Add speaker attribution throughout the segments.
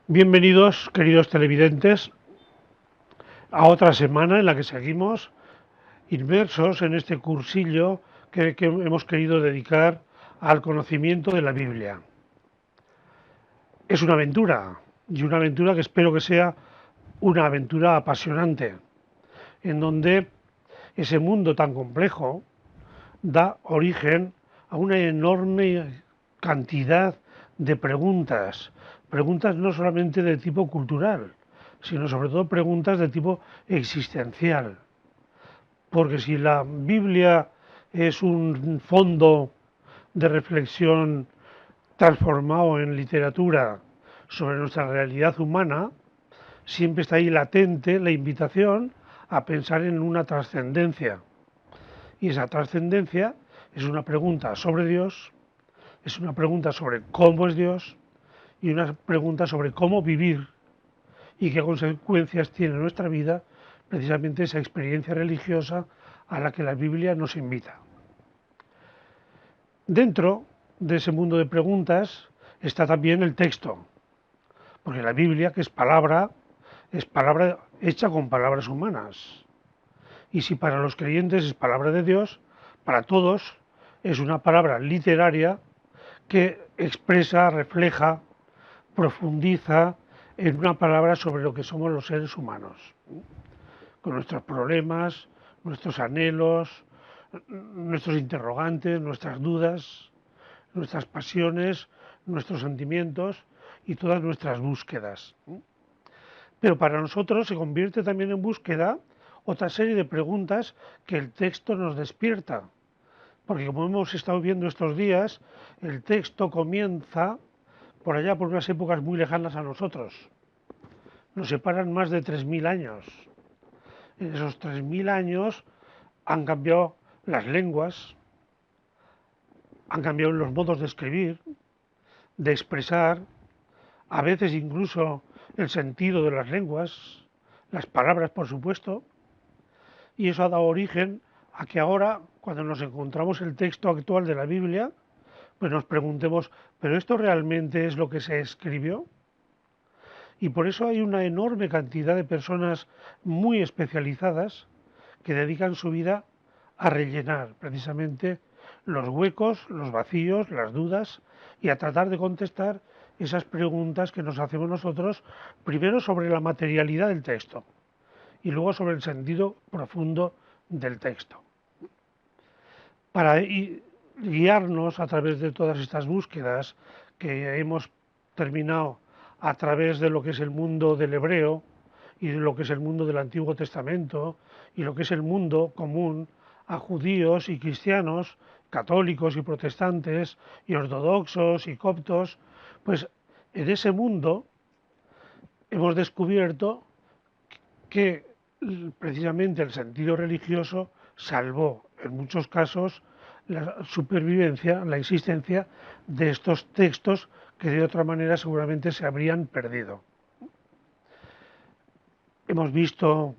Speaker 1: Bienvenidos, queridos televidentes, a otra semana en la que seguimos inmersos en este cursillo que hemos querido dedicar al conocimiento de la Biblia. Es una aventura, y una aventura que espero que sea una aventura apasionante, en donde ese mundo tan complejo da origen a una enorme cantidad de preguntas, preguntas no solamente de tipo cultural, sino sobre todo preguntas de tipo existencial. Porque si la Biblia es un fondo de reflexión transformado en literatura sobre nuestra realidad humana, siempre está ahí latente la invitación a pensar en una trascendencia. Y esa trascendencia es una pregunta sobre Dios, es una pregunta sobre cómo es Dios y una pregunta sobre cómo vivir y qué consecuencias tiene en nuestra vida precisamente esa experiencia religiosa a la que la Biblia nos invita. Dentro de ese mundo de preguntas está también el texto, porque la Biblia, que es palabra hecha con palabras humanas. Y si para los creyentes es palabra de Dios, para todos es una palabra literaria que expresa, refleja, profundiza en una palabra sobre lo que somos los seres humanos, con nuestros problemas, nuestros anhelos, nuestros interrogantes, nuestras dudas, nuestras pasiones, nuestros sentimientos y todas nuestras búsquedas. Pero para nosotros se convierte también en búsqueda otra serie de preguntas que el texto nos despierta. Porque como hemos estado viendo estos días, el texto comienza por allá por unas épocas muy lejanas a nosotros. Nos separan más de 3.000 años. En esos 3.000 años han cambiado las lenguas, han cambiado los modos de escribir, de expresar, a veces incluso el sentido de las lenguas, las palabras por supuesto, y eso ha dado origen a que ahora, cuando nos encontramos el texto actual de la Biblia, pues nos preguntemos, ¿pero esto realmente es lo que se escribió? Y por eso hay una enorme cantidad de personas muy especializadas que dedican su vida a rellenar precisamente los huecos, los vacíos, las dudas y a tratar de contestar esas preguntas que nos hacemos nosotros, primero sobre la materialidad del texto y luego sobre el sentido profundo del texto. Para guiarnos a través de todas estas búsquedas que hemos terminado a través de lo que es el mundo del hebreo y de lo que es el mundo del Antiguo Testamento y lo que es el mundo común a judíos y cristianos, católicos y protestantes y ortodoxos y coptos, pues en ese mundo hemos descubierto que precisamente el sentido religioso salvó en muchos casos la supervivencia, la existencia de estos textos que de otra manera seguramente se habrían perdido. Hemos visto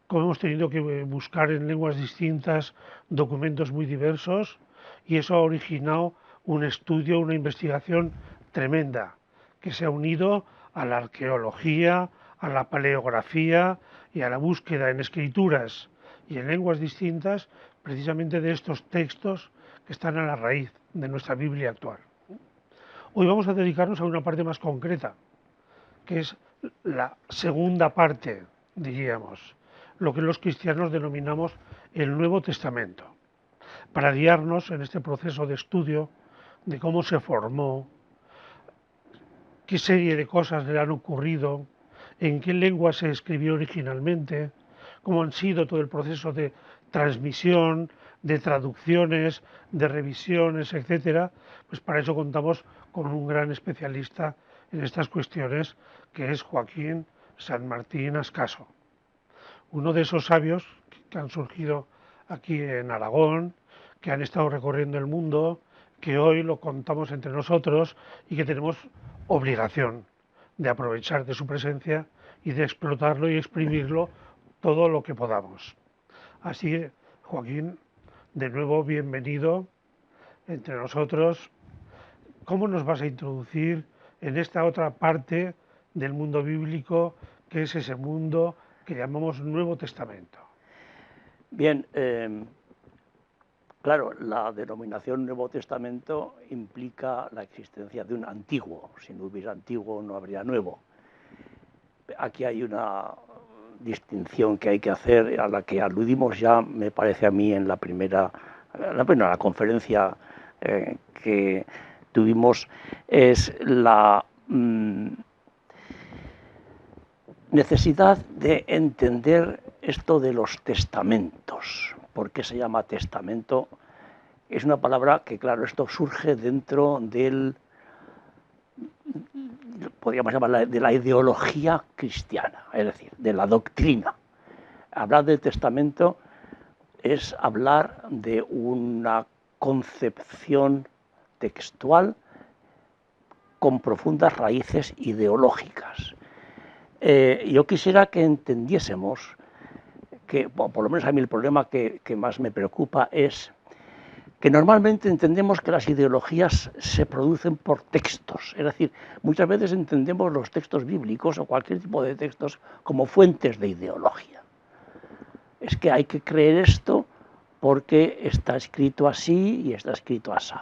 Speaker 1: cómo hemos tenido que buscar en lenguas distintas documentos muy diversos y eso ha originado un estudio, una investigación tremenda que se ha unido a la arqueología, a la paleografía y a la búsqueda en escrituras y en lenguas distintas precisamente de estos textos que están a la raíz de nuestra Biblia actual. Hoy vamos a dedicarnos a una parte más concreta, que es la segunda parte, diríamos, lo que los cristianos denominamos el Nuevo Testamento, para guiarnos en este proceso de estudio de cómo se formó, qué serie de cosas le han ocurrido, en qué lengua se escribió originalmente, cómo han sido todo el proceso de transmisión, de traducciones, de revisiones, etcétera, pues para eso contamos con un gran especialista en estas cuestiones, que es Joaquín San Martín Ascaso, uno de esos sabios que han surgido aquí en Aragón, que han estado recorriendo el mundo, que hoy lo contamos entre nosotros y que tenemos obligación de aprovechar de su presencia y de explotarlo y exprimirlo todo lo que podamos. Así, Joaquín, de nuevo bienvenido entre nosotros. ¿Cómo nos vas a introducir en esta otra parte del mundo bíblico, que es ese mundo que llamamos Nuevo Testamento.
Speaker 2: Bien, claro, la denominación Nuevo Testamento implica la existencia de un antiguo. Si no hubiera antiguo, no habría nuevo. Aquí hay una distinción que hay que hacer, a la que aludimos ya, me parece a mí, en la primera conferencia que tuvimos, es la necesidad de entender esto de los testamentos. ¿Por qué se llama testamento? Es una palabra que, claro, esto surge dentro del, podríamos llamarla, de la ideología cristiana, es decir, de la doctrina. Hablar de testamento es hablar de una concepción textual con profundas raíces ideológicas. Yo quisiera que entendiésemos que, por lo menos a mí el problema que más me preocupa es que normalmente entendemos que las ideologías se producen por textos, es decir, muchas veces entendemos los textos bíblicos o cualquier tipo de textos como fuentes de ideología. Es que hay que creer esto porque está escrito así y está escrito así.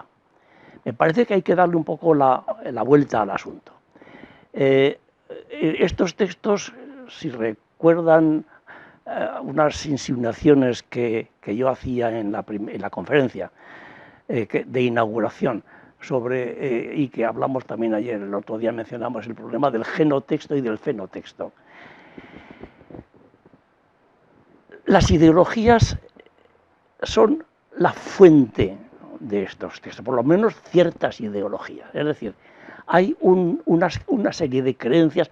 Speaker 2: Me parece que hay que darle un poco la vuelta al asunto. Estos textos, si recuerdan unas insinuaciones que yo hacía en la conferencia de inauguración sobre, y que hablamos también ayer, el otro día mencionamos el problema del genotexto y del fenotexto. Las ideologías son la fuente de estos textos, por lo menos ciertas ideologías. Es decir, hay una serie de creencias,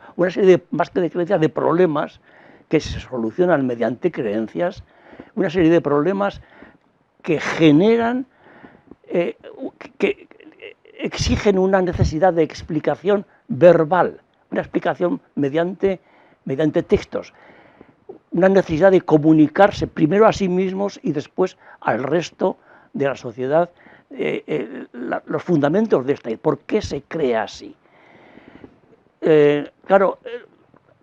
Speaker 2: más que de creencias, de problemas que se solucionan mediante creencias, una serie de problemas que generan, que exigen una necesidad de explicación verbal, una explicación mediante textos, una necesidad de comunicarse primero a sí mismos y después al resto de la sociedad los fundamentos de esta idea. ¿Por qué se crea así? Claro,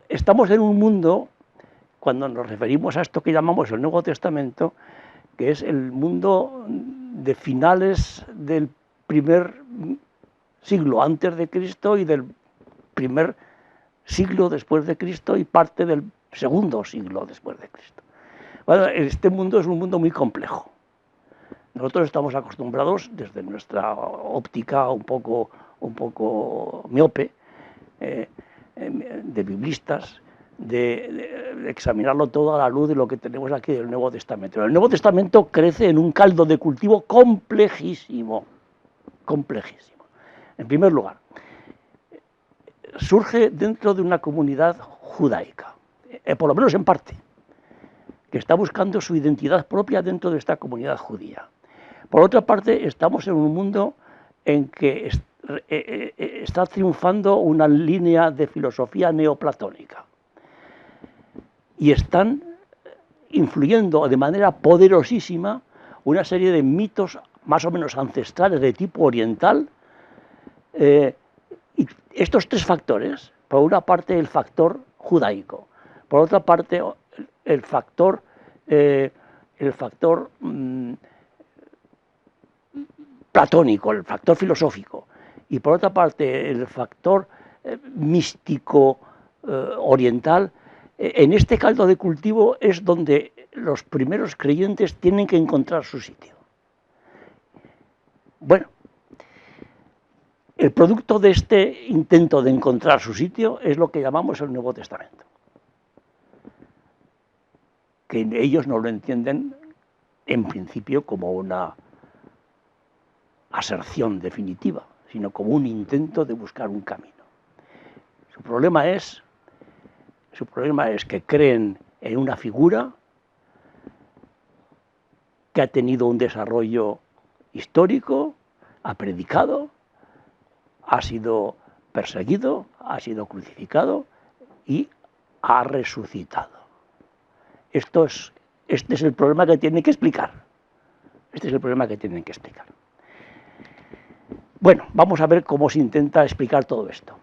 Speaker 2: estamos en un mundo, cuando nos referimos a esto que llamamos el Nuevo Testamento, que es el mundo de finales del primer siglo antes de Cristo y del primer siglo después de Cristo y parte del segundo siglo después de Cristo. Bueno, este mundo es un mundo muy complejo. Nosotros estamos acostumbrados, desde nuestra óptica un poco miope, de biblistas, de examinarlo todo a la luz de lo que tenemos aquí del Nuevo Testamento. El Nuevo Testamento crece en un caldo de cultivo complejísimo, complejísimo. En primer lugar, surge dentro de una comunidad judaica, por lo menos en parte, que está buscando su identidad propia dentro de esta comunidad judía. Por otra parte, estamos en un mundo en que está triunfando una línea de filosofía neoplatónica y están influyendo de manera poderosísima una serie de mitos más o menos ancestrales de tipo oriental. Y estos tres factores, por una parte el factor judaico, por otra parte el factor platónico, el factor filosófico, y por otra parte el factor místico oriental, en este caldo de cultivo es donde los primeros creyentes tienen que encontrar su sitio. Bueno, el producto de este intento de encontrar su sitio es lo que llamamos el Nuevo Testamento, que ellos no lo entienden en principio como una aserción definitiva, sino como un intento de buscar un camino. Su problema es que creen en una figura que ha tenido un desarrollo histórico, ha predicado, ha sido perseguido, ha sido crucificado y ha resucitado. Este es el problema que tienen que explicar. Bueno, vamos a ver cómo se intenta explicar todo esto.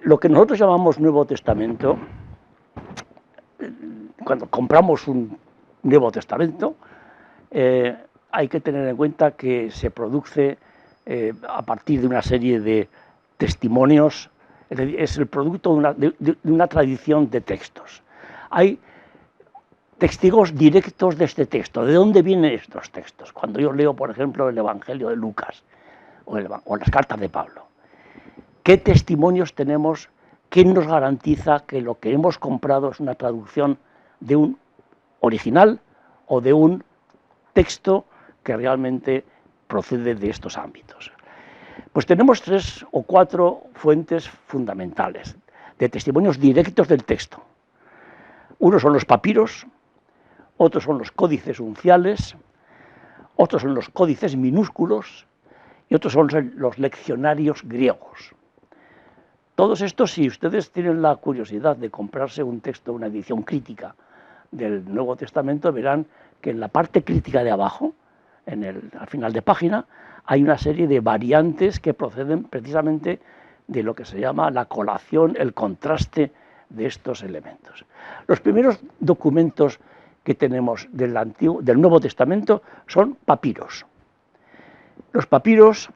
Speaker 2: Lo que nosotros llamamos Nuevo Testamento, cuando compramos un Nuevo Testamento, hay que tener en cuenta que se produce a partir de una serie de testimonios, es decir, es el producto de una tradición de textos. Hay testigos directos de este texto. ¿De dónde vienen estos textos? Cuando yo leo, por ejemplo, el Evangelio de Lucas o las cartas de Pablo, ¿qué testimonios tenemos? ¿Quién nos garantiza que lo que hemos comprado es una traducción de un original o de un texto que realmente procede de estos ámbitos? Pues tenemos 3 o 4 fuentes fundamentales de testimonios directos del texto. Unos son los papiros, otros son los códices unciales, otros son los códices minúsculos y otros son los leccionarios griegos. Todos estos, si ustedes tienen la curiosidad de comprarse un texto, una edición crítica del Nuevo Testamento, verán que en la parte crítica de abajo, al final de página, hay una serie de variantes que proceden precisamente de lo que se llama la colación, el contraste de estos elementos. Los primeros documentos que tenemos del Nuevo Testamento son papiros. Los papiros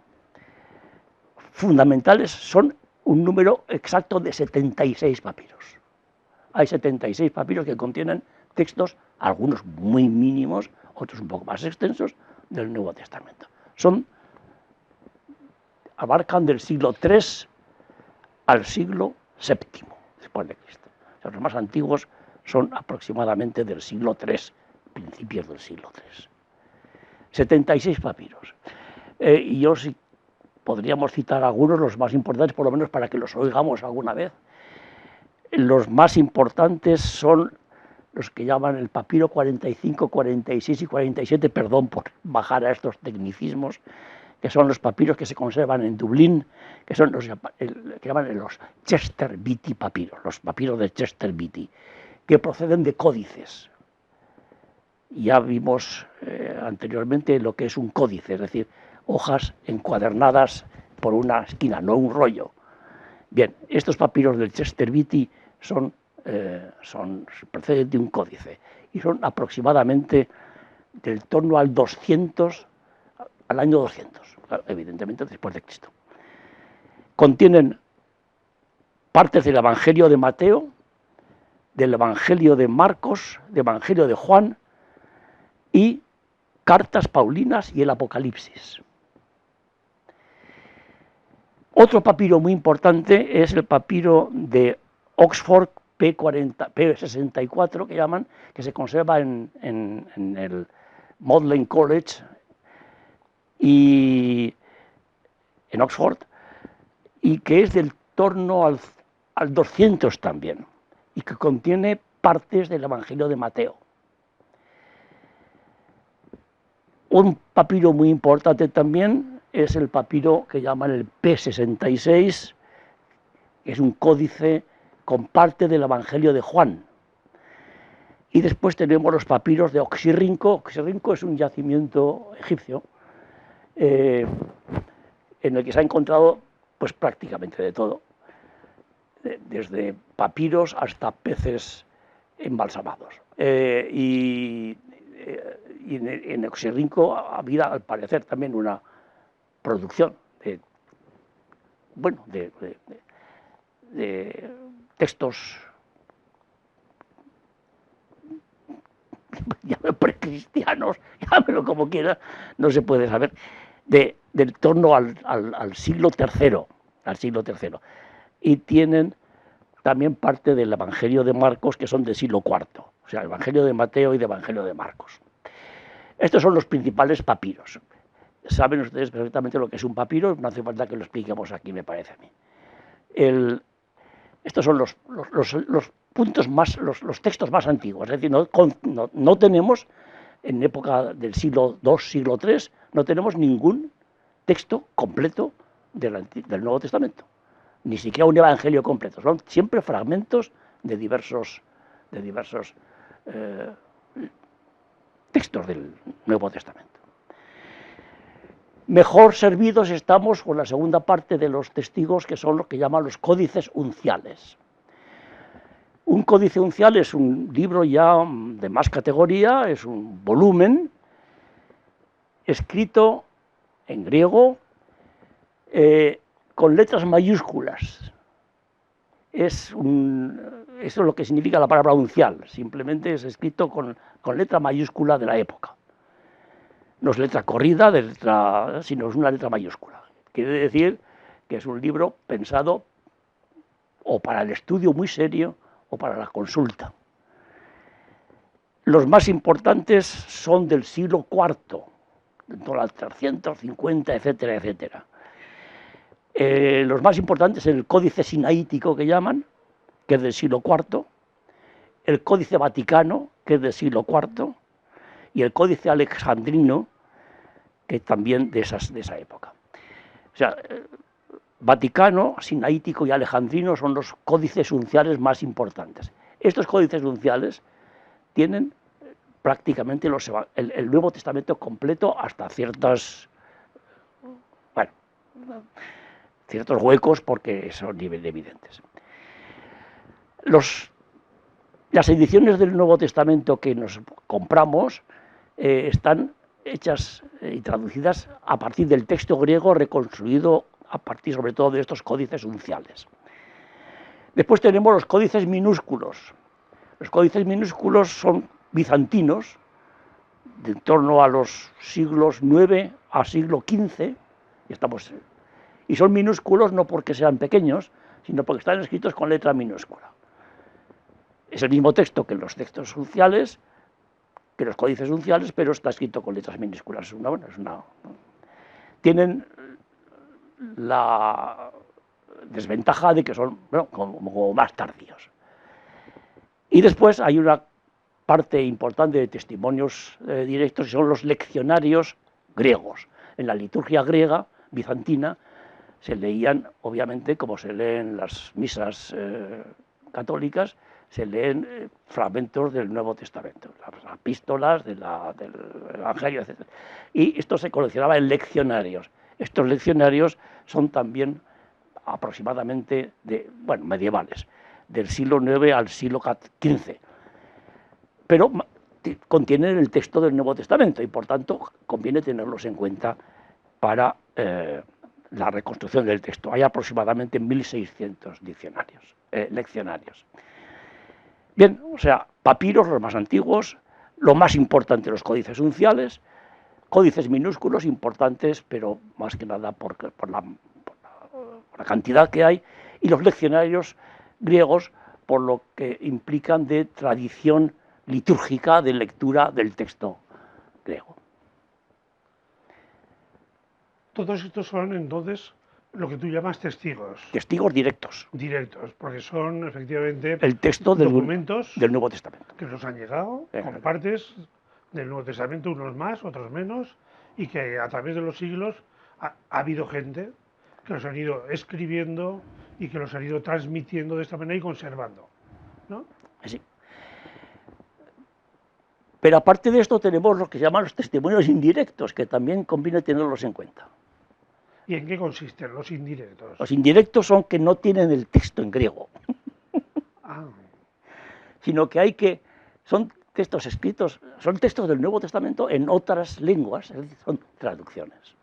Speaker 2: fundamentales son un número exacto de 76 papiros. Hay 76 papiros que contienen textos, algunos muy mínimos, otros un poco más extensos, del Nuevo Testamento. Abarcan del siglo III al siglo VII después de Cristo. O sea, los más antiguos son aproximadamente del siglo III, principios del siglo III. 76 papiros. Y yo sí podríamos citar algunos, los más importantes, por lo menos para que los oigamos alguna vez. Los más importantes son los que llaman el papiro 45, 46 y 47, perdón por bajar a estos tecnicismos, que son los papiros que se conservan en Dublín, que son los que llaman los Chester Beatty papiros, los papiros de Chester Beatty, que proceden de códices. Ya vimos anteriormente lo que es un códice, es decir, hojas encuadernadas por una esquina, no un rollo. Bien, estos papiros del Chester Beatty proceden de un códice y son aproximadamente del torno al 200, al año 200, evidentemente después de Cristo. Contienen partes del Evangelio de Mateo, del Evangelio de Marcos, del Evangelio de Juan y cartas paulinas y el Apocalipsis. Otro papiro muy importante es el papiro de Oxford P64, que llaman, que se conserva en el Magdalen College y en Oxford, y que es del torno al 200 también, y que contiene partes del Evangelio de Mateo. Un papiro muy importante también es el papiro que llaman el P66, que es un códice con parte del Evangelio de Juan. Y después tenemos los papiros de Oxirrinco. Oxirrinco es un yacimiento egipcio en el que se ha encontrado pues prácticamente de todo, desde papiros hasta peces embalsamados. Y en Oxirrinco había, al parecer, también una producción de textos, llámelo precristianos, llámelo como quiera, no se puede saber, del torno al siglo III. Y tienen también parte del Evangelio de Marcos, que son del siglo IV, o sea, el Evangelio de Mateo y el Evangelio de Marcos. Estos son los principales papiros. Saben ustedes perfectamente lo que es un papiro, no hace falta que lo expliquemos aquí, me parece a mí. Estos son los puntos más, los textos más antiguos, es decir, no tenemos, en época del siglo II, siglo III, no tenemos ningún texto completo del Nuevo Testamento, ni siquiera un evangelio completo, son siempre fragmentos de diversos textos del Nuevo Testamento. mejor servidos estamos con la segunda parte de los testigos, que son los que llaman los códices unciales. Un códice uncial es un libro ya de más categoría, es un volumen escrito en griego con letras mayúsculas. Eso es lo que significa la palabra uncial, simplemente es escrito con letra mayúscula de la época. No es letra corrida, sino es una letra mayúscula. Quiere decir que es un libro pensado o para el estudio muy serio o para la consulta. Los más importantes son del siglo IV, de todas las 350, etcétera, etcétera. Los más importantes es el Códice Sinaítico, que llaman, que es del siglo IV, el Códice Vaticano, que es del siglo IV, y el Códice Alejandrino, que también de esa época. O sea, Vaticano, Sinaítico y Alejandrino son los códices unciales más importantes. Estos códices unciales tienen prácticamente el Nuevo Testamento completo hasta ciertos huecos, porque son evidentes. Las ediciones del Nuevo Testamento que nos compramos están hechas y traducidas a partir del texto griego reconstruido a partir sobre todo de estos códices unciales. Después tenemos los códices minúsculos. Los códices minúsculos son bizantinos, de en torno a los siglos IX a siglo XV, y son minúsculos no porque sean pequeños, sino porque están escritos con letra minúscula. Es el mismo texto que los textos unciales, que los códices unciales, pero está escrito con letras minúsculas. Tienen la desventaja de que son como más tardíos. Y después hay una parte importante de testimonios directos, que son los leccionarios griegos. En la liturgia griega, bizantina, se leían, obviamente, como se leen las misas católicas, se leen fragmentos del Nuevo Testamento, las epístolas del Evangelio, etc. Y esto se coleccionaba en leccionarios. Estos leccionarios son también aproximadamente medievales, del siglo IX al siglo XV, pero contienen el texto del Nuevo Testamento y por tanto conviene tenerlos en cuenta para la reconstrucción del texto. Hay aproximadamente 1.600 leccionarios. Bien, o sea, papiros, los más antiguos, lo más importante, los códices unciales, códices minúsculos importantes, pero más que nada por la cantidad que hay, y los leccionarios griegos, por lo que implican de tradición litúrgica de lectura del texto griego.
Speaker 1: Todos estos son entonces lo que tú llamas testigos.
Speaker 2: Testigos directos.
Speaker 1: Directos, porque son efectivamente
Speaker 2: el texto
Speaker 1: documentos
Speaker 2: del Nuevo Testamento.
Speaker 1: Que nos han llegado con partes del Nuevo Testamento, unos más, otros menos, y que a través de los siglos ha habido gente que los han ido escribiendo y que los han ido transmitiendo de esta manera y conservando, ¿no?
Speaker 2: Sí. Pero aparte de esto tenemos lo que se llaman los testimonios indirectos, que también conviene tenerlos en cuenta.
Speaker 1: ¿Y en qué consisten los indirectos?
Speaker 2: Los indirectos son que no tienen el texto en griego, sino que son textos escritos, son textos del Nuevo Testamento en otras lenguas, es decir, son traducciones.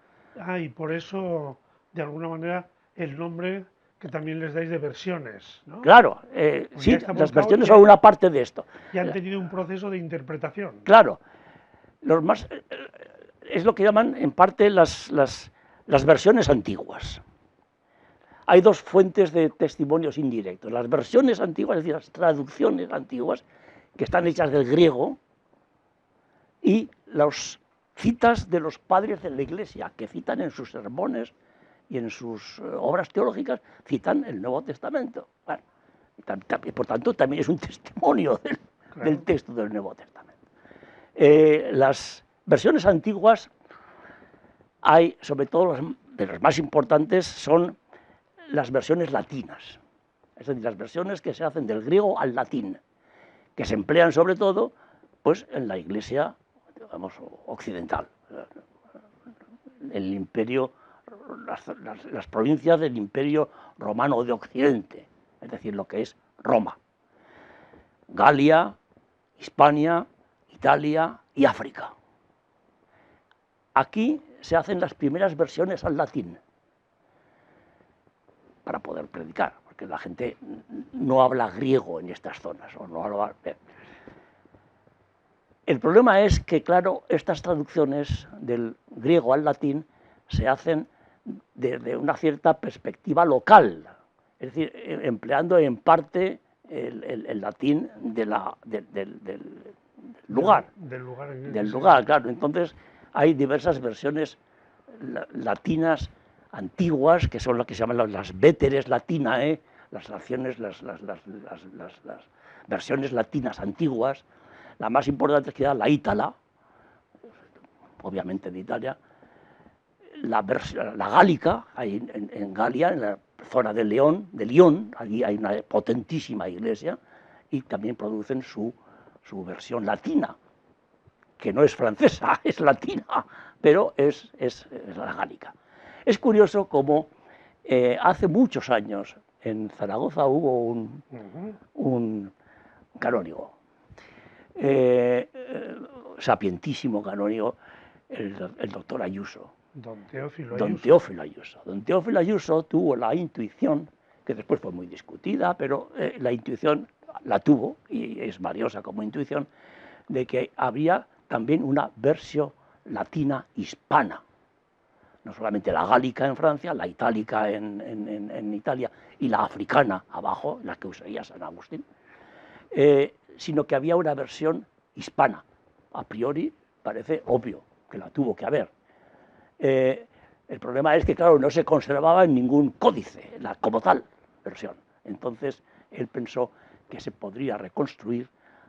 Speaker 1: Y por eso, de alguna manera, el nombre que también les dais de versiones, ¿no?
Speaker 2: Claro, sí, las versiones son una parte de esto.
Speaker 1: Y han tenido un proceso de interpretación.
Speaker 2: Claro, es lo que llaman en parte las versiones antiguas. Hay dos fuentes de testimonios indirectos. Las versiones antiguas, es decir, las traducciones antiguas, que están hechas del griego, y las citas de los padres de la Iglesia, que citan en sus sermones y en sus obras teológicas, citan el Nuevo Testamento. Bueno, y por tanto, también es un testimonio del texto del Nuevo Testamento. Las versiones antiguas hay, sobre todo de las más importantes, son las versiones latinas, es decir, las versiones que se hacen del griego al latín, que se emplean sobre todo pues, en la Iglesia, digamos, occidental, el imperio, las provincias del Imperio Romano de Occidente, es decir, lo que es Roma. Galia, Hispania, Italia y África. Aquí se hacen las primeras versiones al latín para poder predicar, porque la gente no habla griego en estas zonas. O no habla... El problema es que, claro, estas traducciones del griego al latín se hacen desde una cierta perspectiva local, es decir, empleando en parte el latín del lugar. Del lugar, claro. Entonces hay diversas versiones latinas antiguas, que son las que se llaman las véteres latinae, las versiones latinas antiguas. La más importante es que era la ítala, obviamente de Italia, la gálica, ahí en Galia, en la zona de Lyon, allí hay una potentísima iglesia, y también producen su versión latina, que no es francesa, es latina, pero es la gálica. Es curioso cómo hace muchos años en Zaragoza hubo un canónigo, sapientísimo canónigo, el doctor Ayuso.
Speaker 1: Don Teófilo
Speaker 2: Ayuso. Don Teófilo Ayuso tuvo la intuición, que después fue muy discutida, pero la intuición la tuvo, y es valiosa como intuición, de que había también una versión latina hispana. No solamente la gálica en Francia, la itálica en Italia y la africana abajo, la que usaría San Agustín, sino que había una versión hispana. A priori parece obvio que la tuvo que haber. El problema es que, claro, no se conservaba en ningún códice como tal versión. Entonces él pensó que se podría reconstruir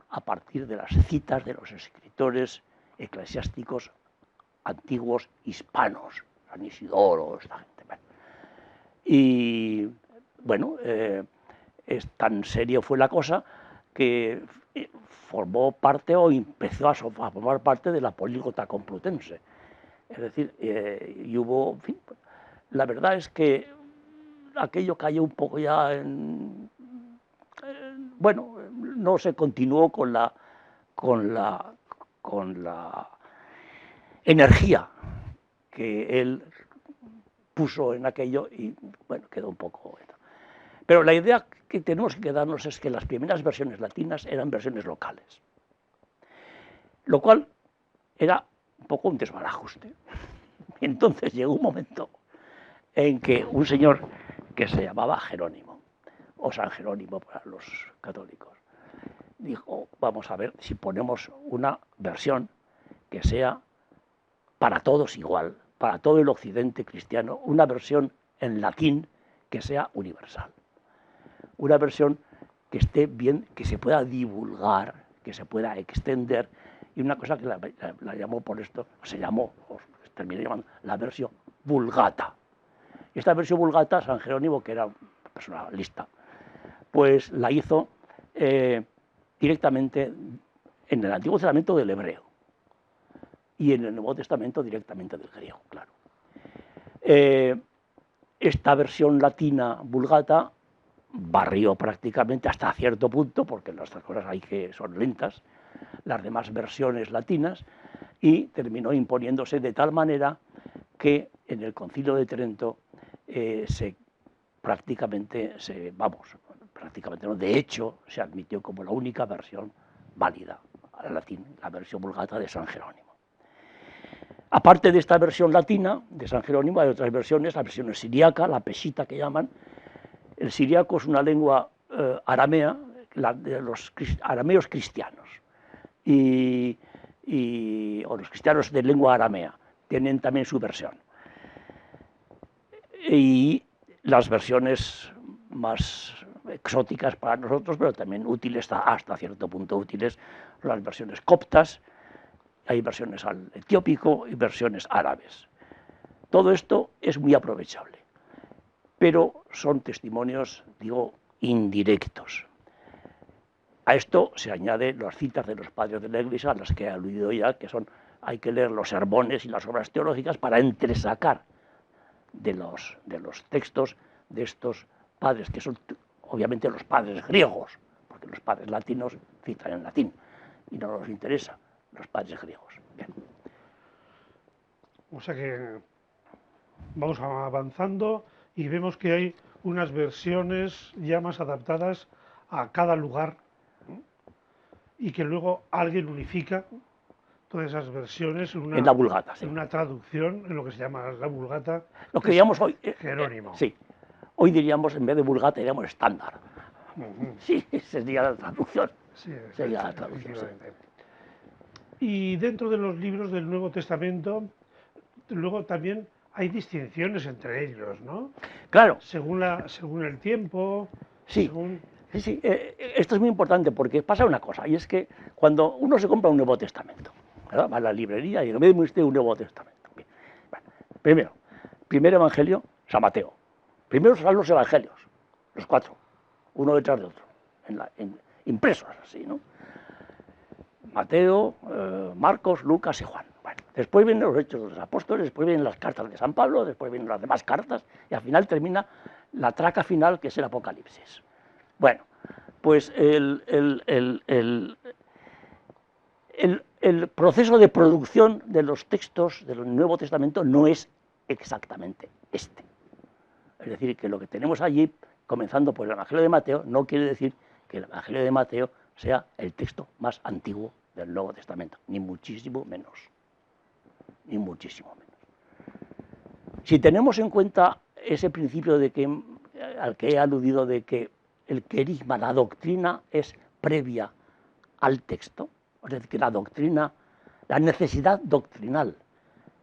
Speaker 2: a partir de las citas de los escritores eclesiásticos antiguos hispanos, San Isidoro, esta gente. Y bueno, tan serio fue la cosa que formó parte o empezó a formar parte de la políglota complutense. Es decir, y hubo, en fin, la verdad es que aquello cayó un poco ya bueno, no se continuó con la energía que él puso en aquello y, bueno, quedó un poco... Pero la idea que tenemos que quedarnos es que las primeras versiones latinas eran versiones locales, lo cual era un poco un desbarajuste. Entonces llegó un momento en que un señor que se llamaba Jerónimo, o San Jerónimo para los católicos, dijo, vamos a ver si ponemos una versión que sea para todos igual, para todo el occidente cristiano, una versión en latín que sea universal. Una versión que esté bien, que se pueda divulgar, que se pueda extender, y una cosa que la llamó por esto, se llamó, o terminé llamando, la versión Vulgata. Esta versión Vulgata, San Jerónimo, que era una persona lista, pues la hizo directamente en el Antiguo Testamento del hebreo y en el Nuevo Testamento directamente del griego, claro. Esta versión latina Vulgata barrió prácticamente hasta cierto punto, porque las cosas hay que son lentas, las demás versiones latinas, y terminó imponiéndose de tal manera que en el Concilio de Trento prácticamente no, de hecho se admitió como la única versión válida al latín, la versión Vulgata de San Jerónimo. Aparte de esta versión latina de San Jerónimo hay otras versiones, la versión siriaca, la pesita que llaman. El siriaco es una lengua aramea, de los arameos cristianos, o los cristianos de lengua aramea, tienen también su versión. Y las versiones más exóticas para nosotros, pero también útiles, hasta cierto punto útiles, las versiones coptas, hay versiones al etiópico y versiones árabes. Todo esto es muy aprovechable, pero son testimonios, digo, indirectos. A esto se añaden las citas de los padres de la Iglesia, a las que he aludido ya, que son hay que leer los sermones y las obras teológicas para entresacar de los textos de estos padres, que son obviamente los padres griegos, porque los padres latinos citan en latín y no nos interesa los padres griegos. Bien.
Speaker 1: O sea que vamos avanzando y vemos que hay unas versiones ya más adaptadas a cada lugar, ¿no? Y que luego alguien unifica todas esas versiones
Speaker 2: En la Vulgata, sí.
Speaker 1: en una traducción, en lo que se llama la Vulgata.
Speaker 2: Lo que diríamos hoy,
Speaker 1: Jerónimo.
Speaker 2: sí, hoy diríamos, en vez de Vulgata, diríamos estándar. Sí, sería la traducción.
Speaker 1: Sí,
Speaker 2: sería la traducción. Sí.
Speaker 1: Y dentro de los libros del Nuevo Testamento, luego también hay distinciones entre ellos, ¿no?
Speaker 2: Claro.
Speaker 1: Según el tiempo.
Speaker 2: Sí.
Speaker 1: Según...
Speaker 2: Sí. Esto es muy importante porque pasa una cosa, y es que cuando uno se compra un Nuevo Testamento, ¿verdad? Va a la librería y me usted un Nuevo Testamento. Bien. Bueno, primer evangelio, San Mateo. Primero son los evangelios, los 4, uno detrás de otro, impresos así, ¿no? Mateo, Marcos, Lucas y Juan. Bueno, después vienen los Hechos de los Apóstoles, después vienen las cartas de San Pablo, después vienen las demás cartas, y al final termina la traca final, que es el Apocalipsis. Bueno, pues el proceso de producción de los textos del Nuevo Testamento no es exactamente este. Es decir, que lo que tenemos allí, comenzando por el Evangelio de Mateo, no quiere decir que el Evangelio de Mateo sea el texto más antiguo del Nuevo Testamento, ni muchísimo menos. Ni muchísimo menos. Si tenemos en cuenta ese principio al que he aludido, de que el querigma, la doctrina, es previa al texto, es decir, que la doctrina, la necesidad doctrinal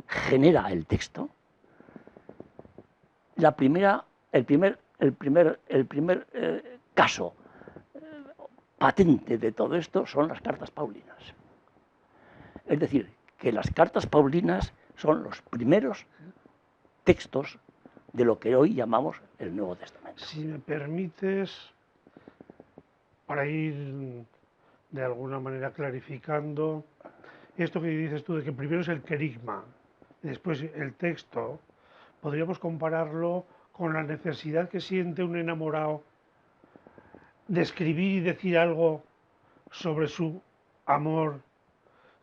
Speaker 2: genera el texto, el primer caso patente de todo esto son las cartas paulinas. Es decir, que las cartas paulinas son los primeros textos de lo que hoy llamamos el Nuevo Testamento.
Speaker 1: Si me permites, para ir de alguna manera clarificando, esto que dices tú de que primero es el querigma y después el texto, podríamos compararlo con la necesidad que siente un enamorado de escribir y decir algo sobre su amor,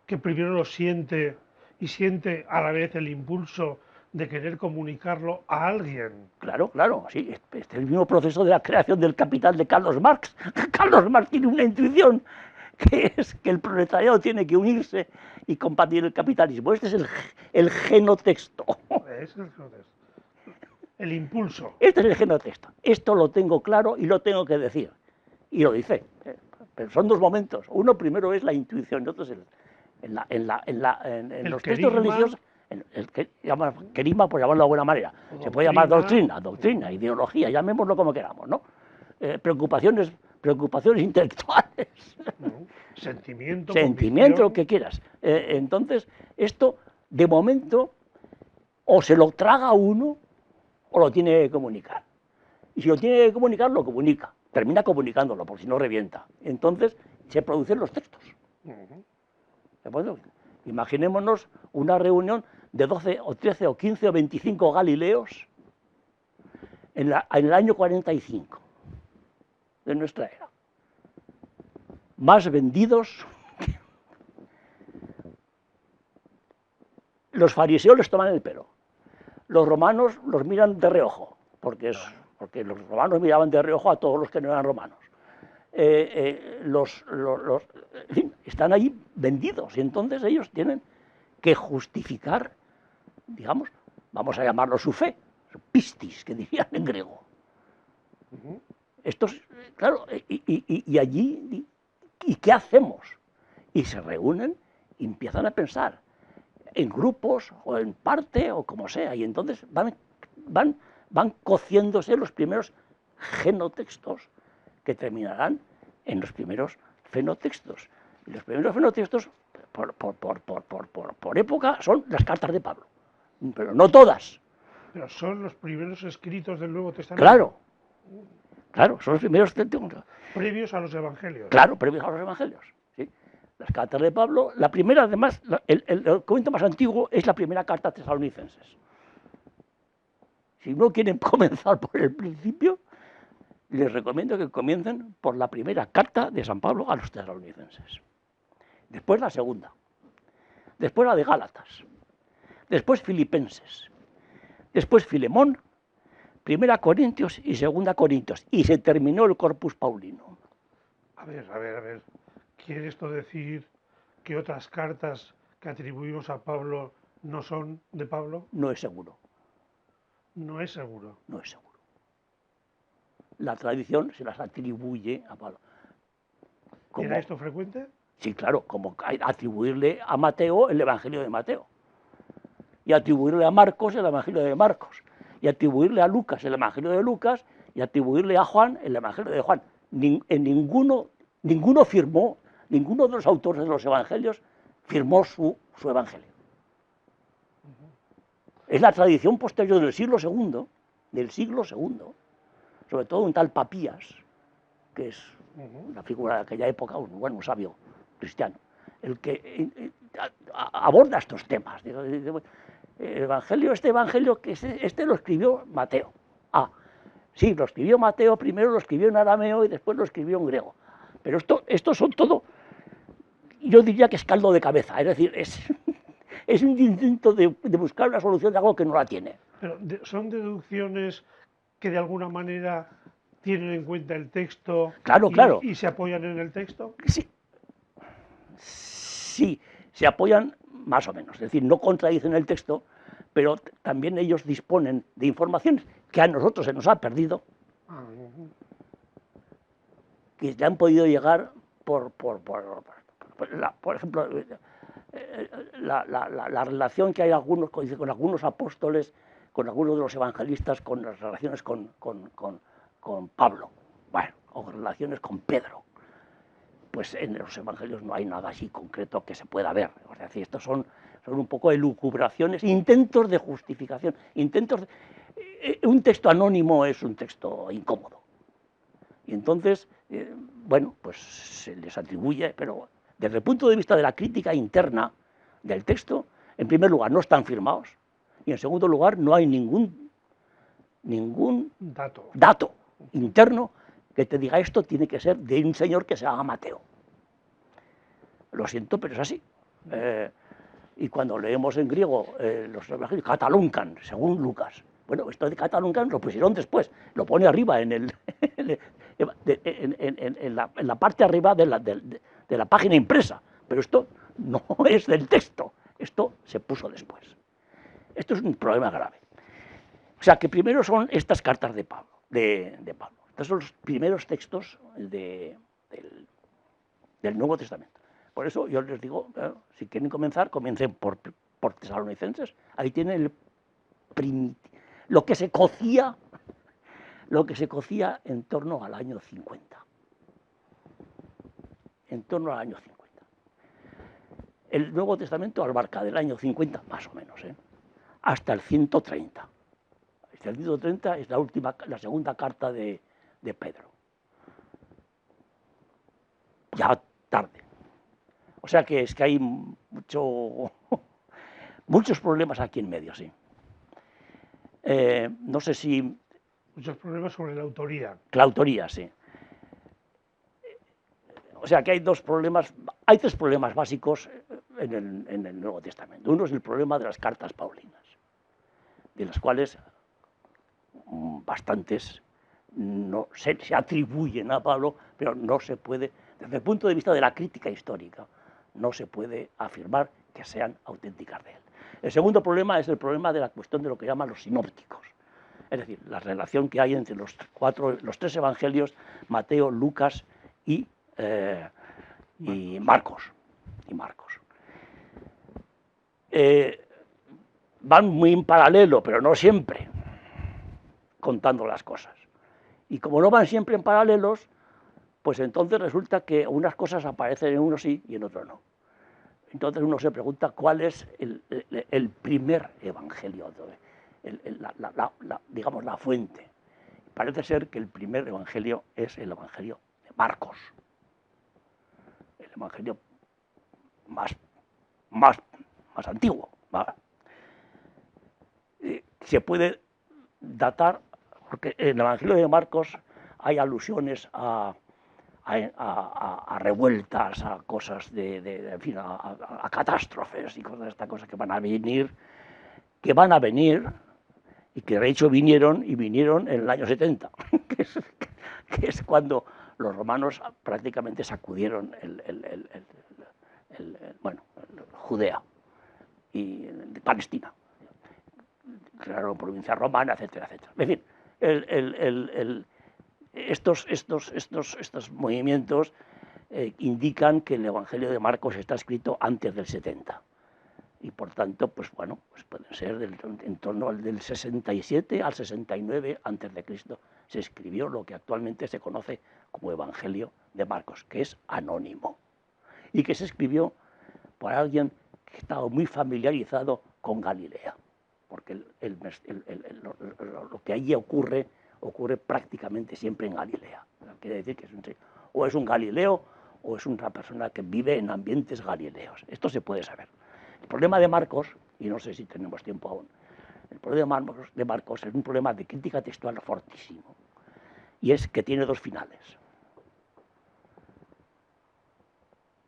Speaker 1: que primero lo siente y siente a la vez el impulso de querer comunicarlo a alguien.
Speaker 2: Claro, sí, este es el mismo proceso de la creación del Capital de Carlos Marx. Carlos Marx tiene una intuición, que es que el proletariado tiene que unirse y combatir el capitalismo. Este es el genotexto.
Speaker 1: Es el genotexto. El impulso.
Speaker 2: Este es el genotexto. Esto lo tengo claro y lo tengo que decir. Y lo dice. Pero son dos momentos. Uno primero es la intuición y otro es en los textos religiosos. El querigma, por llamarlo de alguna manera. Se puede llamar doctrina, ideología, llamémoslo como queramos, ¿no? Preocupaciones intelectuales.
Speaker 1: Sentimiento,
Speaker 2: lo que quieras. Entonces, esto, de momento, o se lo traga uno o lo tiene que comunicar. Y si lo tiene que comunicar, lo comunica. Termina comunicándolo, porque si no revienta. Entonces, se producen los textos. ¿De acuerdo? Imaginémonos una reunión de 12 o 13 o 15 o 25 galileos en el año 45 de nuestra era. Más vendidos. Los fariseos les toman el pelo. Los romanos los miran de reojo, porque los romanos miraban de reojo a todos los que no eran romanos. En fin, están ahí vendidos y entonces ellos tienen que justificar, digamos, vamos a llamarlo su fe, su pistis, que dirían en griego. Estos, claro, y allí, ¿y qué hacemos? Y se reúnen y empiezan a pensar en grupos o en parte o como sea, y entonces van cociéndose los primeros genotextos que terminarán en los primeros fenotextos. Y los primeros fenotextos, por época, son las cartas de Pablo, pero no todas.
Speaker 1: Pero son los primeros escritos del Nuevo Testamento.
Speaker 2: Claro, son los primeros.
Speaker 1: Previos a los evangelios.
Speaker 2: Claro, previos a los evangelios. ¿Sí? las cartas de Pablo. La primera, además, el documento más antiguo es la primera carta a Tesalonicenses. Si no quieren comenzar por el principio, les recomiendo que comiencen por la primera carta de San Pablo a los tesalonicenses. Después la segunda. Después la de Gálatas. Después Filipenses. Después Filemón, Primera Corintios y Segunda Corintios. Y se terminó el Corpus Paulino.
Speaker 1: A ver. ¿Quiere esto decir que otras cartas que atribuimos a Pablo no son de Pablo?
Speaker 2: No es seguro.
Speaker 1: No es seguro.
Speaker 2: No es seguro. La tradición se las atribuye a Pablo.
Speaker 1: ¿Era esto frecuente?
Speaker 2: Sí, claro, como atribuirle a Mateo el Evangelio de Mateo. Y atribuirle a Marcos el Evangelio de Marcos. Y atribuirle a Lucas el Evangelio de Lucas. Y atribuirle a Juan el Evangelio de Juan. Ninguno firmó, ninguno de los autores de los Evangelios firmó su Evangelio. Es la tradición posterior del siglo II, sobre todo un tal Papías, que es una figura de aquella época, un sabio cristiano, el que aborda estos temas. El evangelio, este lo escribió Mateo. Sí, lo escribió Mateo, primero lo escribió en arameo y después lo escribió en griego. Pero esto son todo, yo diría que es caldo de cabeza, es decir, es un intento de buscar una solución de algo que no la tiene.
Speaker 1: Pero son deducciones que de alguna manera tienen en cuenta el texto
Speaker 2: claro.
Speaker 1: y se apoyan en el texto.
Speaker 2: Sí, se apoyan más o menos, es decir, no contradicen el texto, pero también ellos disponen de informaciones que a nosotros se nos ha perdido, que ya han podido llegar por ejemplo, la relación que hay con algunos apóstoles, con algunos de los evangelistas, con las relaciones con Pablo, o relaciones con Pedro. Pues en los evangelios no hay nada así concreto que se pueda ver. O sea, estos son un poco elucubraciones, intentos de justificación, un texto anónimo es un texto incómodo. Y entonces, pues se les atribuye, pero desde el punto de vista de la crítica interna del texto, en primer lugar, no están firmados, y en segundo lugar, no hay ningún dato interno que te diga esto tiene que ser de un señor que se llama Mateo. Lo siento, pero es así. Y cuando leemos en griego los evangelios, cataluncan, según Lucas. Bueno, esto de cataluncan lo pusieron después, lo pone arriba en la parte arriba de la página impresa, pero esto no es del texto, esto se puso después. Esto es un problema grave. O sea, que primero son estas cartas de Pablo. Estos son los primeros textos del Nuevo Testamento. Por eso yo les digo, si quieren comenzar, comiencen por Tesalonicenses. Ahí tienen lo que se cocía en torno al año 50. En torno al año 50. El Nuevo Testamento abarca del año 50, más o menos, hasta el 130. El 130 es la segunda carta de Pedro. Ya tarde. O sea que es que hay muchos problemas aquí en medio, sí. No sé si...
Speaker 1: Muchos problemas sobre la autoría.
Speaker 2: La autoría, sí. O sea que hay tres problemas básicos en el Nuevo Testamento. Uno es el problema de las cartas paulinas, de las cuales bastantes no se atribuyen a Pablo, pero no se puede, desde el punto de vista de la crítica histórica, no se puede afirmar que sean auténticas de él. El segundo problema es el problema de la cuestión de lo que llaman los sinópticos, es decir, la relación que hay entre los tres evangelios, Mateo, Lucas y Marcos. Van muy en paralelo, pero no siempre, contando las cosas. Y como no van siempre en paralelos, pues entonces resulta que unas cosas aparecen en uno sí y en otro no. Entonces uno se pregunta cuál es el primer evangelio, digamos la fuente. Parece ser que el primer evangelio es el evangelio de Marcos. El evangelio más, más, más antiguo. Se puede datar, porque en el Evangelio de Marcos hay alusiones a revueltas, a cosas en fin, a catástrofes y cosas de estas cosas que van a venir, y que de hecho vinieron en el año 70, que es cuando los romanos prácticamente sacudieron Judea y Palestina, crearon provincia romana, etcétera, etcétera. En fin, estos movimientos indican que el Evangelio de Marcos está escrito antes del 70. Y por tanto, pues bueno, pues pueden ser en torno al del 67 al 69 antes de Cristo se escribió lo que actualmente se conoce como Evangelio de Marcos, que es anónimo y que se escribió por alguien que estaba muy familiarizado con Galilea, porque lo que allí ocurre prácticamente siempre en Galilea. Quiere decir que o es un galileo o es una persona que vive en ambientes galileos. Esto se puede saber. El problema de Marcos, y no sé si tenemos tiempo aún, el problema de Marcos es un problema de crítica textual fortísimo, y es que tiene dos finales.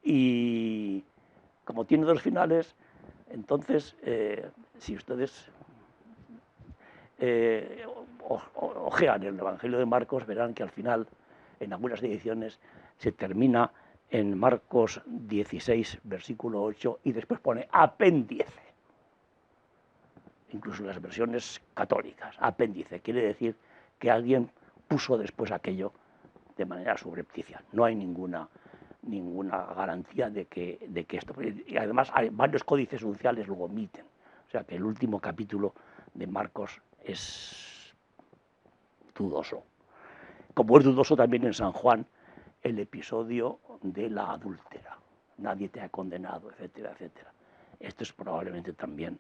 Speaker 2: Y como tiene dos finales, entonces, si ustedes ojean el Evangelio de Marcos, verán que al final, en algunas ediciones, se termina en Marcos 16, versículo 8, y después pone apéndice. Incluso en las versiones católicas, apéndice. Quiere decir que alguien puso después aquello de manera subrepticia. No hay ninguna garantía de que esto... Y además, hay varios códices nupciales lo omiten. O sea que el último capítulo de Marcos es dudoso. Como es dudoso también en San Juan el episodio de la adúltera. Nadie te ha condenado, etcétera, etcétera. Esto es probablemente también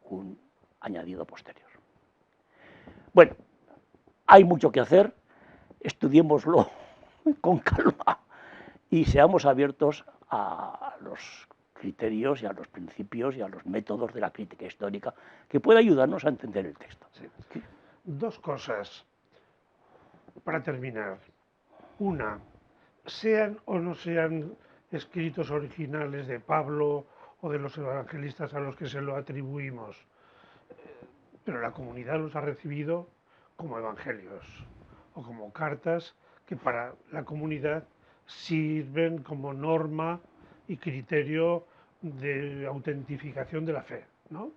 Speaker 2: un añadido posterior. Bueno, hay mucho que hacer, estudiémoslo con calma y seamos abiertos a los criterios y a los principios y a los métodos de la crítica histórica que puede ayudarnos a entender el texto.
Speaker 1: Sí. Dos cosas para terminar. Una, sean o no sean escritos originales de Pablo o de los evangelistas a los que se lo atribuimos, pero la comunidad los ha recibido como evangelios o como cartas que para la comunidad sirven como norma y criterio de autentificación de la fe, ¿no?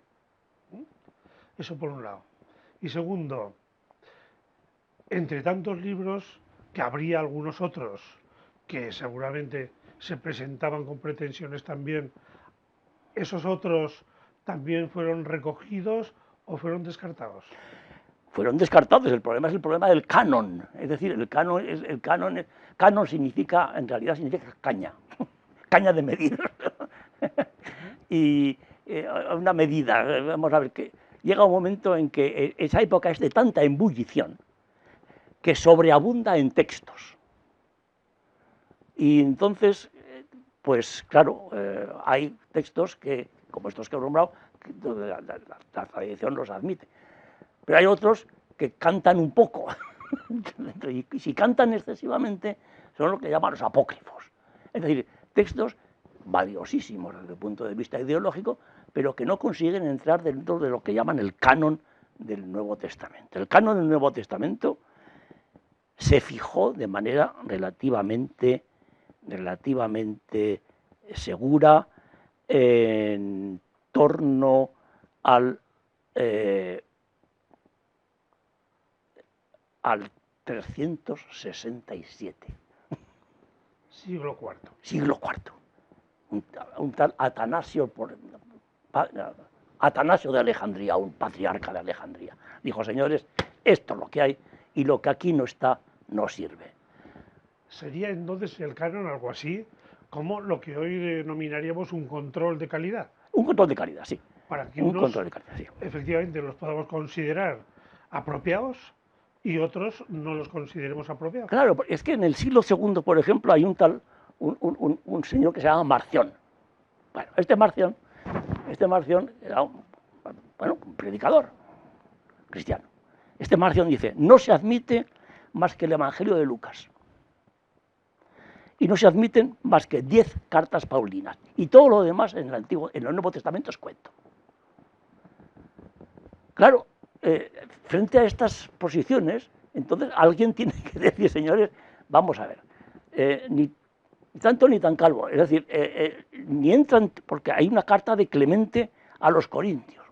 Speaker 1: Eso por un lado. Y segundo, entre tantos libros, que habría algunos otros que seguramente se presentaban con pretensiones también, ¿esos otros también fueron recogidos o fueron descartados?
Speaker 2: Fueron descartados. El problema es el problema del canon. Es decir, el canon significa, en realidad significa caña, caña de medir. Y una medida, vamos a ver, que llega un momento en que esa época es de tanta ebullición que sobreabunda en textos. Y entonces, pues claro, hay textos que, como estos que he nombrado, la tradición los admite. Pero hay otros que cantan un poco. Y si cantan excesivamente, son lo que llaman los apócrifos. Es decir, textos valiosísimos desde el punto de vista ideológico, pero que no consiguen entrar dentro de lo que llaman el canon del Nuevo Testamento. El canon del Nuevo Testamento se fijó de manera relativamente segura en torno al 367.
Speaker 1: Siglo IV.
Speaker 2: Siglo IV. Un tal Atanasio de Alejandría, un patriarca de Alejandría. Dijo, señores, esto es lo que hay y lo que aquí no está no sirve.
Speaker 1: ¿Sería entonces el canon algo así como lo que hoy denominaríamos un control de calidad?
Speaker 2: Un control de calidad, sí.
Speaker 1: Para que
Speaker 2: un control de calidad, sí.
Speaker 1: Efectivamente los podamos considerar apropiados y otros no los consideremos apropiados.
Speaker 2: Claro, es que en el siglo II, por ejemplo, hay un señor que se llama Marción. Bueno, este Marción era un predicador cristiano. Este Marción dice, no se admite más que el Evangelio de Lucas. Y no se admiten más que 10 cartas paulinas. Y todo lo demás en el Nuevo Testamento es cuento. Claro, frente a estas posiciones, entonces alguien tiene que decir, señores, vamos a ver, ni tanto ni tan calvo. Es decir, ni entran, porque hay una carta de Clemente a los Corintios,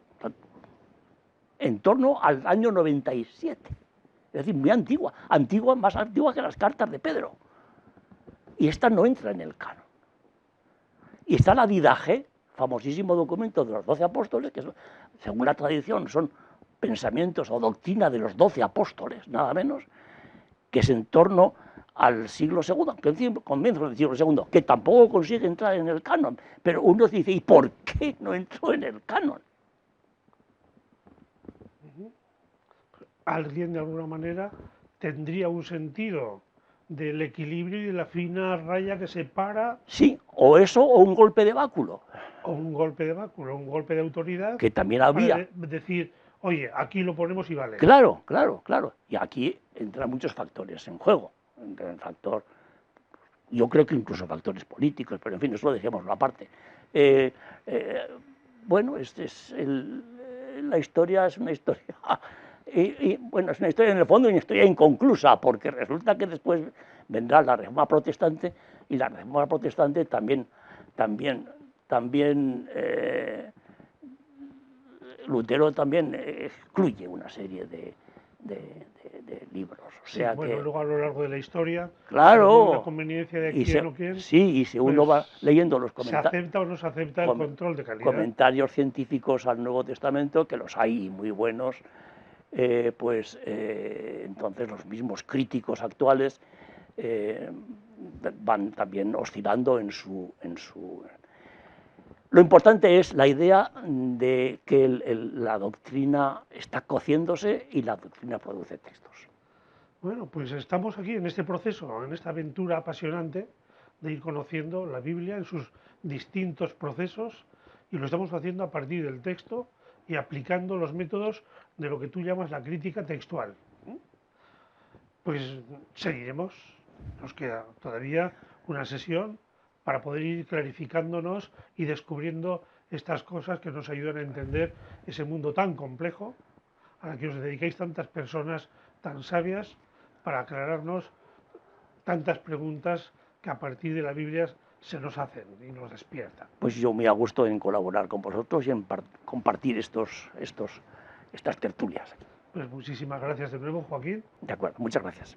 Speaker 2: en torno al año 97. Es decir, muy antigua, más antigua que las cartas de Pedro. Y esta no entra en el canon. Y está la Didache, famosísimo documento de los 12 apóstoles, que según la tradición son pensamientos o doctrina de los 12 apóstoles, nada menos, que es en torno al siglo II, comienzo del siglo II, que tampoco consigue entrar en el canon. Pero uno dice, ¿y por qué no entró en el canon?
Speaker 1: Alguien de alguna manera tendría un sentido del equilibrio y de la fina raya que separa.
Speaker 2: Sí, o eso o un golpe de báculo.
Speaker 1: O un golpe de báculo, un golpe de autoridad.
Speaker 2: Que también había.
Speaker 1: Para decir, oye, aquí lo ponemos y vale.
Speaker 2: Claro, claro, claro. Y aquí entran muchos factores en juego. Entra el factor, yo creo que incluso factores políticos, pero en fin, eso lo dejémoslo aparte. Bueno, la historia es una historia. Bueno, es una historia en el fondo, una historia inconclusa, porque resulta que después vendrá la Reforma Protestante, y la Reforma Protestante también Lutero también excluye una serie de libros. O sea
Speaker 1: bueno,
Speaker 2: que,
Speaker 1: luego a lo largo de la historia,
Speaker 2: claro,
Speaker 1: la conveniencia de quién o quién.
Speaker 2: Sí, y si uno va leyendo los comentarios.
Speaker 1: ¿Se acepta o no se acepta el control de calidad?
Speaker 2: Comentarios científicos al Nuevo Testamento, que los hay muy buenos, entonces los mismos críticos actuales van también oscilando en su. Lo importante es la idea de que la doctrina está cociéndose y la doctrina produce textos.
Speaker 1: Bueno, pues estamos aquí en este proceso, en esta aventura apasionante de ir conociendo la Biblia en sus distintos procesos, y lo estamos haciendo a partir del texto y aplicando los métodos de lo que tú llamas la crítica textual. Pues seguiremos, nos queda todavía una sesión para poder ir clarificándonos y descubriendo estas cosas que nos ayudan a entender ese mundo tan complejo a la que os dedicáis tantas personas tan sabias para aclararnos tantas preguntas que a partir de la Biblia se nos hacen y nos despiertan.
Speaker 2: Pues yo muy a gusto en colaborar con vosotros y en compartir estas tertulias.
Speaker 1: Pues muchísimas gracias de nuevo, Joaquín.
Speaker 2: De acuerdo, muchas gracias.